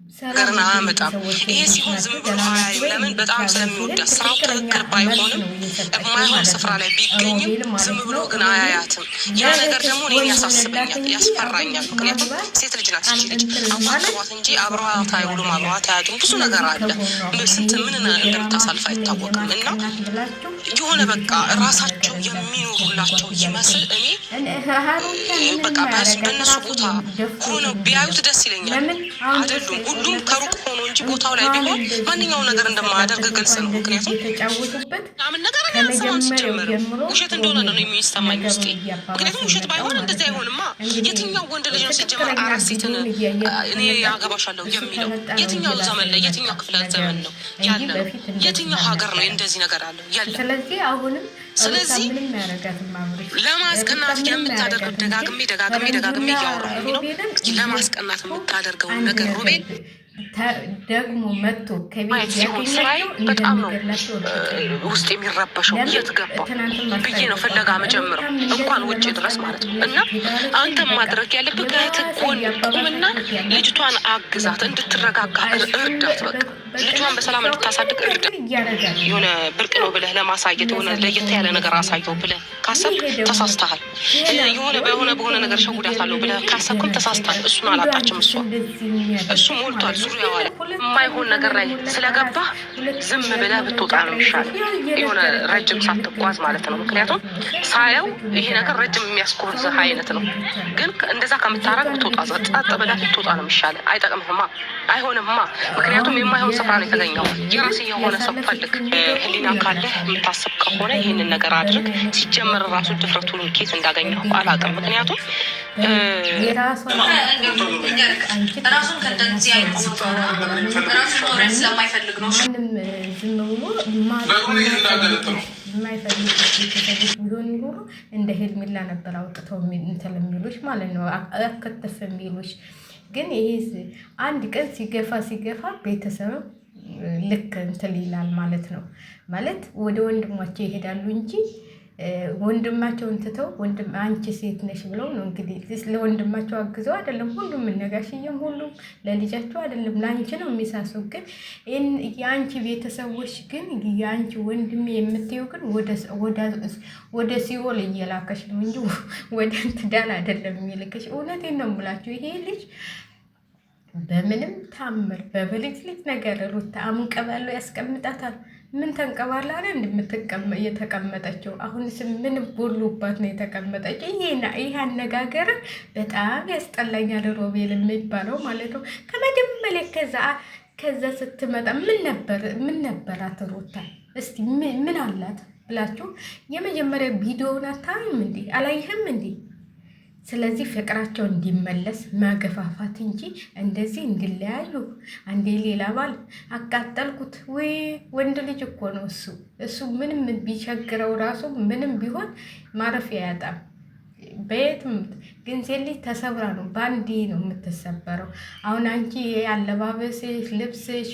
ነገርን አያመጣም። ይሄ ሲሆን ዝም ብሎ አያይም። ለምን? በጣም ስለሚወዳት ስራው ትክክል ባይሆንም የማይሆን ስፍራ ላይ ቢገኝም ዝም ብሎ ግን አያያትም። ያ ነገር ደግሞ እኔን ያሳስበኛል፣ ያስፈራኛል። ምክንያቱም ሴት ልጅ ናት። እቺ ልጅ አዋጥቷት እንጂ አብረዋት አይውሉም፣ አብረዋት አያጡም። ብዙ ነገር አለ። ስንት ምን እንደምታሳልፍ አይታወቅም። እና የሆነ በቃ ራሳቸው የሚኖሩላቸው ይመስል እኔ በቃ በእነሱ ቦታ ሆነው ቢያዩት ደስ ይለኛል። አይደሉም ሁሉም ከሩቅ ሆኖ እንጂ ቦታው ላይ ቢሆን ማንኛውም ነገር እንደማያደርግ ግልጽ ነው። ምክንያቱም ምን ነገር ያንሰማን ሲጀምር ውሸት እንደሆነ ነው የሚሰማኝ ውስጤ። ምክንያቱም ውሸት ባይሆን እንደዚህ አይሆንማ። የትኛው ወንድ ልጅ ነው ሲጀምር አራት ሴትን እኔ ያገባሻለሁ የሚለው? የትኛው ዘመን ላይ የትኛው ክፍለ ዘመን ነው ያለ? የትኛው ሀገር ነው እንደዚህ ነገር አለው ያለ? ስለዚህ ለማስቀናት የምታደርገው ደጋግሜ እያወራሁ ነው። ለማስቀናት የምታደርገው ነገር ሮቤል ደግሞ መጥቶ ከቤት ያገኛል። በጣም ነው ውስጥ የሚረበሸው። የት ገባ ብዬ ነው ፍለጋ መጀመር እንኳን ውጭ ድረስ ማለት ነው። እና አንተ ማድረግ ያለብህ ከጎን ቁምና ልጅቷን አግዛት፣ እንድትረጋጋ እርዳት። በቃ ልጇን በሰላም እንድታሳድግ እርዳት። የሆነ ብርቅ ነው ብለህ ለማሳየት የሆነ ለየት ያለ ነገር አሳየው ብለህ ካሰብክ ተሳስተሃል። በሆነ ነገር ሸጉዳታለሁ ብለህ ካሰብክም ተሳስተሃል። እሱን አላጣችም። እሱ ሞልቷል ዙሪያዋ ላይ። የማይሆን ነገር ላይ ስለገባህ ዝም ብለህ ብትወጣ ነው ይሻላል። የሆነ ረጅም ሳትጓዝ ማለት ነው። ምክንያቱም ሳየው ይሄ ነገር ረጅም የሚያስቆርዝህ አይነት ነው። ግን እንደዛ ከምታረግ ብትወጣ፣ ጸጥ ብለህ ብትወጣ ነው ይሻላል። አይጠቅምህማ፣ አይሆንማ። ምክንያቱም የማይሆን ስፍራ ነው የተገኘው። የራስህ የሆነ ሰው ፈልግ። ህሊና ካለህ የምታስብ ከሆነ ይህንን ነገር አድርግ። ሲጀመር ራሱ ድፍረቱን ኬት እንዳገኘው አላውቅም። ምክንያቱም ራሱን ከእንደዚህ አይነት ራሱን ኖሪያ ስለማይፈልግ ነው። የማይፈልጉ ቤተሰቦች ቢሆን ይኖሩ እንደ ሄርሜላ ነበር አውጥተው እንትን የሚሉሽ ማለት ነው፣ አከተፍ የሚሉሽ። ግን ይሄ አንድ ቀን ሲገፋ ቤተሰብ ልክ እንትን ይላል ማለት ነው። ማለት ወደ ወንድሟቸው ይሄዳሉ እንጂ ወንድማቸውን ትተው አንቺ ሴት ነሽ ብለው ነው እንግዲህ ለወንድማቸው አግዘው አይደለም። ሁሉም ነጋሽዬም ሁሉም ለልጃቸው አይደለም ለአንቺ ነው የሚሳሰው። ግን የአንቺ ቤተሰቦች ግን የአንቺ ወንድሜ የምትይው ግን ወደ ሲኦል እየላከሽ ነው እንጂ ወደ ትዳር አይደለም የሚልክሽ። እውነቴን ነው የምላችሁ። ይሄ ልጅ በምንም ታምር በብልጭ ነገር ሩታ አምንቀባለው ያስቀምጣታል። ምን ተንቀባላ የተቀመጠችው? አሁንስ ምን ቦሎባት ነው የተቀመጠችው? ይሄ አነጋገር በጣም ያስጠላኛል። ሮቤል የሚባለው ማለት ነው። ከመጀመሪያ ከዛ ስትመጣ ምን ነበራት ሩታ? እስቲ ምን አላት ብላችሁ የመጀመሪያ ቪዲዮውን አታይም እንዴ? አላይህም እንዴ? ስለዚህ ፍቅራቸው እንዲመለስ ማገፋፋት እንጂ እንደዚህ እንዲለያዩ አንዴ ሌላ ባል አቃጠልኩት። ወይ ወንድ ልጅ እኮ ነው እሱ ምንም ቢቸግረው ራሱ ምንም ቢሆን ማረፊያ ያጣም። በየትም ግን ሴት ልጅ ተሰብራ ነው በአንዴ ነው የምትሰበረው። አሁን አንቺ አለባበስሽ፣ ልብስሽ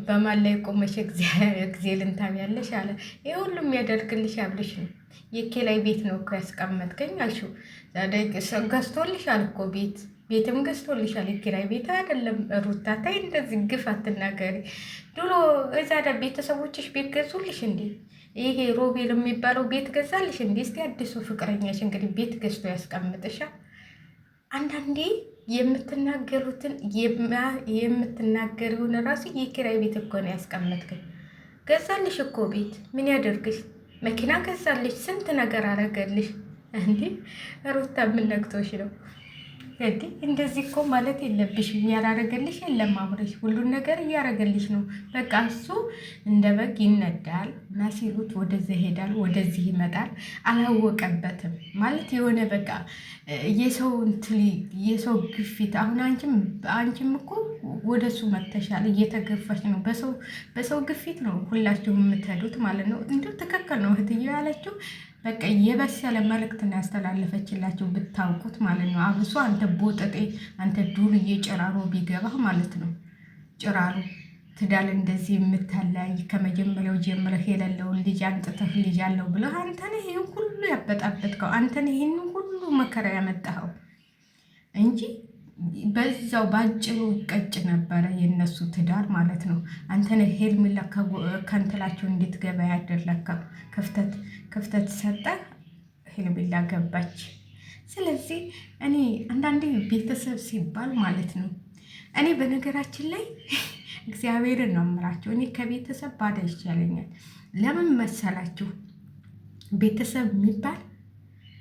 በማን ላይ ቆመሽ ጊዜ ልንታም ያለሽ አለ። ይህ ሁሉም ያደርግልሽ አብልሽ ነው። የኬላይ ቤት ነው እኮ ያስቀመጥከኝ አልሽው። ገዝቶልሻል እኮ ቤትም ገዝቶልሻል። የኪራይ ቤት አይደለም። ሩታ ታይ እንደዚህ ግፍ አትናገሪ። ድሮ እዛ ቤተሰቦችሽ ቤት ገዙልሽ እንዴ? ይሄ ሮቤል የሚባለው ቤት ገዛልሽ እንዴ? እስቲ አዲሱ ፍቅረኛሽ እንግዲህ ቤት ገዝቶ ያስቀምጥሻል። አንዳንዴ የምትናገሪውን ራሱ የኪራይ ቤት እኮ ነው ያስቀመጥከኝ። ገዛልሽ እኮ ቤት ምን ያደርግሽ? መኪና ገዛልሽ፣ ስንት ነገር አረገልሽ። እንዴ ሩታ ምን ነክቶሽ ነው እንዴ? እንደዚህ እኮ ማለት የለብሽም። ያላረገልሽ የለም አብረሽ ሁሉን ነገር እያረገልሽ ነው። በቃ እሱ እንደ በግ ይነዳል እና ሲሉት ወደዚህ ይሄዳል፣ ወደዚህ ይመጣል። አላወቀበትም ማለት የሆነ በቃ የሰው ግፊት። አሁን አንቺም እኮ ወደ እሱ መተሻል፣ እየተገፋሽ ነው። በሰው ግፊት ነው ሁላችሁም የምትሄዱት ማለት ነው። እንዲሁ ትክክል ነው እህትዬው ያለችው። በቃ የበሰለ መልእክት ነው ያስተላለፈችላቸው ብታውቁት ማለት ነው። አብሶ አንተ ቦጠጤ፣ አንተ ዱርዬ ጭራሮ ቢገባህ ማለት ነው። ጭራሮ ትዳር እንደዚህ የምታለያይ ከመጀመሪያው ጀምረህ የሌለውን ልጅ አንጥተህ ልጅ አለው ብለህ አንተ ነህ ይህን ሁሉ ያበጣበጥከው። አንተ ነህ ይህን ሁሉ መከራ ያመጣኸው እንጂ በዛው ባጭሩ ቀጭ ነበረ የነሱ ትዳር ማለት ነው። አንተነ ሄርሜላ ከንትላቸው እንድትገባ ያደረካ ክፍተት ሰጠ። ሄርሜላ ገባች። ስለዚህ እኔ አንዳንዴ ቤተሰብ ሲባል ማለት ነው እኔ በነገራችን ላይ እግዚአብሔርን ነው የምላቸው። እኔ ከቤተሰብ ባዳ ይሻለኛል። ለምን መሰላችሁ? ቤተሰብ የሚባል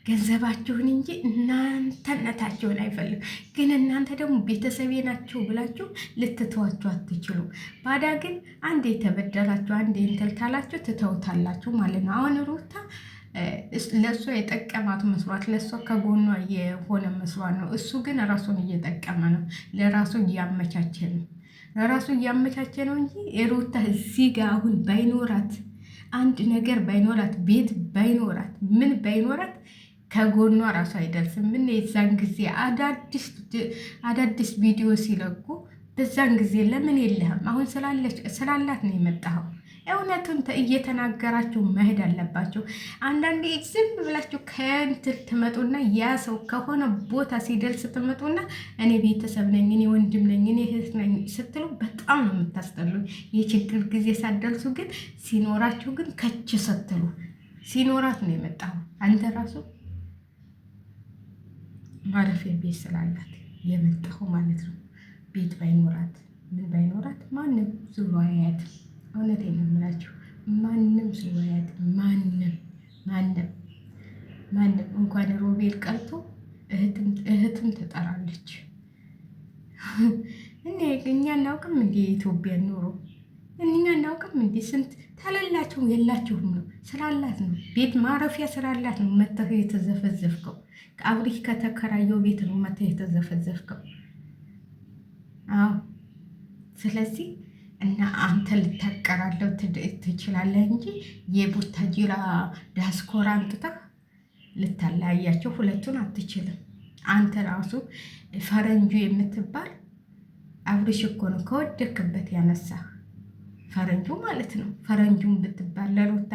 ገንዘባችሁን እንጂ እናንተነታችሁን አይፈልግም። ግን እናንተ ደግሞ ቤተሰቤ ናቸው ብላችሁ ልትተዋችሁ አትችሉ። ባዳ ግን አንድ የተበደላችሁ አንድ እንትልታላችሁ ትተውታላችሁ ማለት ነው። አሁን ሩታ ለእሷ የጠቀማት መስሏት ለእሷ ከጎኗ የሆነ መስሏት ነው። እሱ ግን ራሱን እየጠቀመ ነው። ለራሱ እያመቻቸ ነው። ለራሱ እያመቻቸ ነው እንጂ ሩታ እዚህ ጋር አሁን ባይኖራት አንድ ነገር ባይኖራት ቤት ባይኖራት ምን ባይኖራት ከጎኗ ራሱ አይደርስም። ምን የዛን ጊዜ አዳዲስ ቪዲዮ ሲለቁ በዛን ጊዜ ለምን የለህም? አሁን ስላላት ነው የመጣኸው። እውነቱን እየተናገራችሁ መሄድ አለባቸው። አንዳንዴ ዝም ብላችሁ ከእንትን ትመጡና ያ ሰው ከሆነ ቦታ ሲደርስ ትመጡና እኔ ቤተሰብ ነኝ፣ እኔ ወንድም ነኝ፣ እኔ እህት ነኝ ስትሉ በጣም ነው የምታስጠሉ። የችግር ጊዜ ሳትደርሱ ግን ሲኖራችሁ ግን ከች ስትሉ ሲኖራት ነው የመጣው። አንተ ራሱ ማረፊያ ቤት ስላላት የመጣው ማለት ነው። ቤት ባይኖራት ምን ባይኖራት ማንም ዙሮ አያያትም። እውነቴን ነው የምላችሁ። ማንም ዙሮ አያያትም። ማንም እንኳን ሮቤል ቀርቶ እህትም ትጠራለች። እኛ እናውቅም እንዲ የኢትዮጵያ ኑሮ እኛ እናውቅም እንዲ ስንት ተለላችሁ የላችሁም ነው። ስላላት ነው ቤት ማረፊያ ስላላት ነው መተህ የተዘፈዘፍከው። ከአብሪሽ ከተከራየው ቤት ነው መተህ የተዘፈዘፍከው። አዎ ስለዚህ እና አንተ ልታቀራለው ትችላለህ እንጂ የቡታጅራ ዲያስፖራ አንጥተህ ልታለያያቸው ሁለቱን አትችልም። አንተ ራሱ ፈረንጁ የምትባል አብሪሽ እኮ ነው ከወደክበት ያነሳህ ፈረንጁ ማለት ነው። ፈረንጁን ብትባል ለሩታ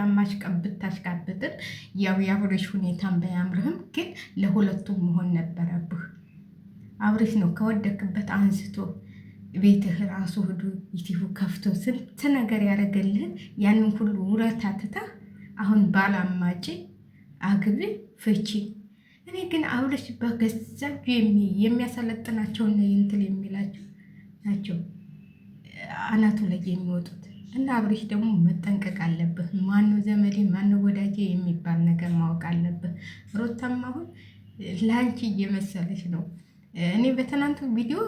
ብታሽቃብጥን ያው የአብሪሽ ሁኔታን ባያምርህም ግን ለሁለቱም መሆን ነበረብህ። አብሪሽ ነው ከወደክበት አንስቶ ቤትህ ራሱ ሂዱ ዩቲዩብ ከፍቶ ስንት ነገር ያደረገልህን ያንን ሁሉ ውለታ ትተህ አሁን ባላማጭ አግቢ ፍቺ። እኔ ግን አብሪሽ በገዛ የሚያሰለጥናቸውና ይንትል የሚላቸው ናቸው አናቱ ላይ የሚወጡት። እና አብሪሽ ደግሞ መጠንቀቅ አለብህ። ማነው ዘመዴ ማነው ወዳጄ የሚባል ነገር ማወቅ አለብህ። ሩታም አሁን ለአንቺ እየመሰለች ነው። እኔ በትናንቱ ቪዲዮ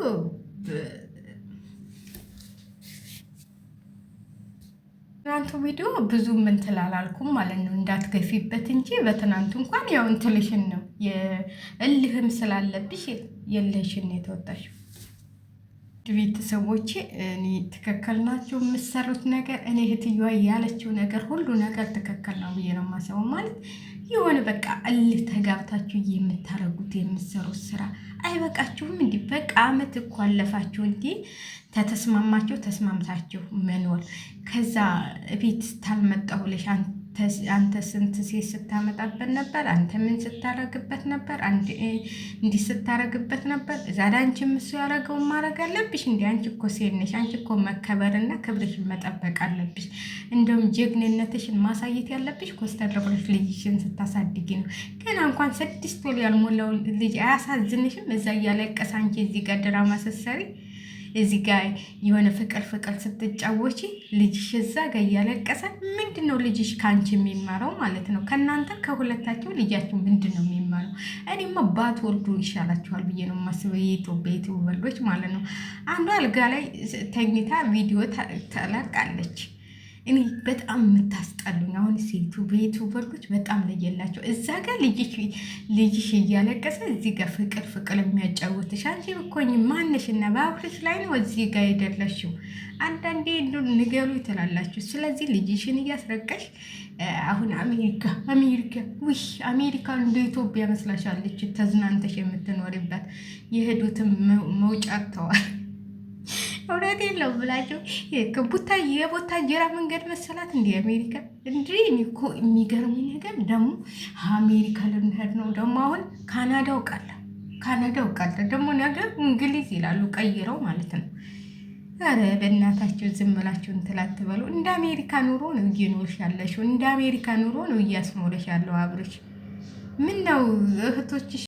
ብዙ ምንትል አላልኩም ማለት ነው፣ እንዳትገፊበት እንጂ በትናንቱ እንኳን ያው እንትልሽን ነው እልህም ስላለብሽ የለሽን የተወጣሽው። ቤተሰቦቼ እኔ ትክክል ናቸው የምሰሩት ነገር። እኔ እህትየዋ ያለችው ነገር ሁሉ ነገር ትክክል ነው ብዬ ነው የማስበው። ማለት የሆነ በቃ እልህ ተጋብታችሁ የምታረጉት የምሰሩት ስራ አይበቃችሁም? እንዲህ በቃ አመት እኮ አለፋችሁ እንዲህ ተተስማማችሁ ተስማምታችሁ መኖር። ከዛ ቤት ስታልመጣሁልሽ አንተ ስንት ሴት ስታመጣበት ነበር? አንተ ምን ስታረግበት ነበር? እንዲህ ስታረግበት ነበር። ዛሬ አንቺም እሱ ያደረገውን ማድረግ አለብሽ። እንዲህ አንቺ እኮ ሴት ነሽ። አንቺ እኮ መከበርና ክብርሽን መጠበቅ አለብሽ። እንደውም ጀግንነትሽን ማሳየት ያለብሽ ኮስተር ብለሽ ልጅሽን ስታሳድጊ ነው። ገና እንኳን 6 ወር ያልሞላው ልጅ አያሳዝንሽም? እዛ እያለቀሰ አንቺ እዚህ ጋር ድራማ ስትሰሪ እዚህ ጋር የሆነ ፍቅር ስትጫወቺ ልጅሽ እዛ ጋር እያለቀሰ ምንድን ነው ልጅሽ ከአንቺ የሚማረው ማለት ነው? ከእናንተ ከሁለታቸው ልጃችሁ ምንድን ነው የሚማረው? እኔማ ባትወልዱ ይሻላችኋል ብዬ ነው የማስበው። የኢትዮጵያ ዩቲዩበሮች ማለት ነው። አንዷ አልጋ ላይ ተኝታ ቪዲዮ ተለቃለች። እኔ በጣም የምታስጠሉኝ አሁን ዩቲዩበሮች በጣም ለየላቸው። እዛ ጋር ልጅሽ እያለቀሰ እዚህ ጋር ፍቅር የሚያጫውትሽ አንቺ እኮኝ ማንሽ እና በአብሪሽ ላይ ነው እዚህ ጋር የደረሽው። አንዳንዴ ንገሩ ትላላችሁ። ስለዚህ ልጅሽን እያስረቀሽ አሁን አሜሪካ እንደ ኢትዮጵያ መስላሻለች ተዝናንተሽ የምትኖሪበት። የሄዱትም መውጫ አጥተዋል። እውነት የለው ብላችሁ የቡታጅራ መንገድ መሰላት እንዲ አሜሪካ እንዲ እኮ የሚገርሙኝ ነገር ደግሞ አሜሪካ ልንሄድ ነው ደግሞ አሁን ካናዳ አውቃለሁ። ካናዳ ቀረ ደግሞ ነገር እንግሊዝ ይላሉ ቀይረው ማለት ነው። ኧረ በእናታችሁ ዝም ብላችሁ እንትን አትበሉ። እንደ አሜሪካ ኑሮ ነው እየኖርሽ ያለሽው፣ እንደ አሜሪካ ኑሮ ነው እያስኖረሽ ያለው አብርሽ። ምን ነው እህቶችሽ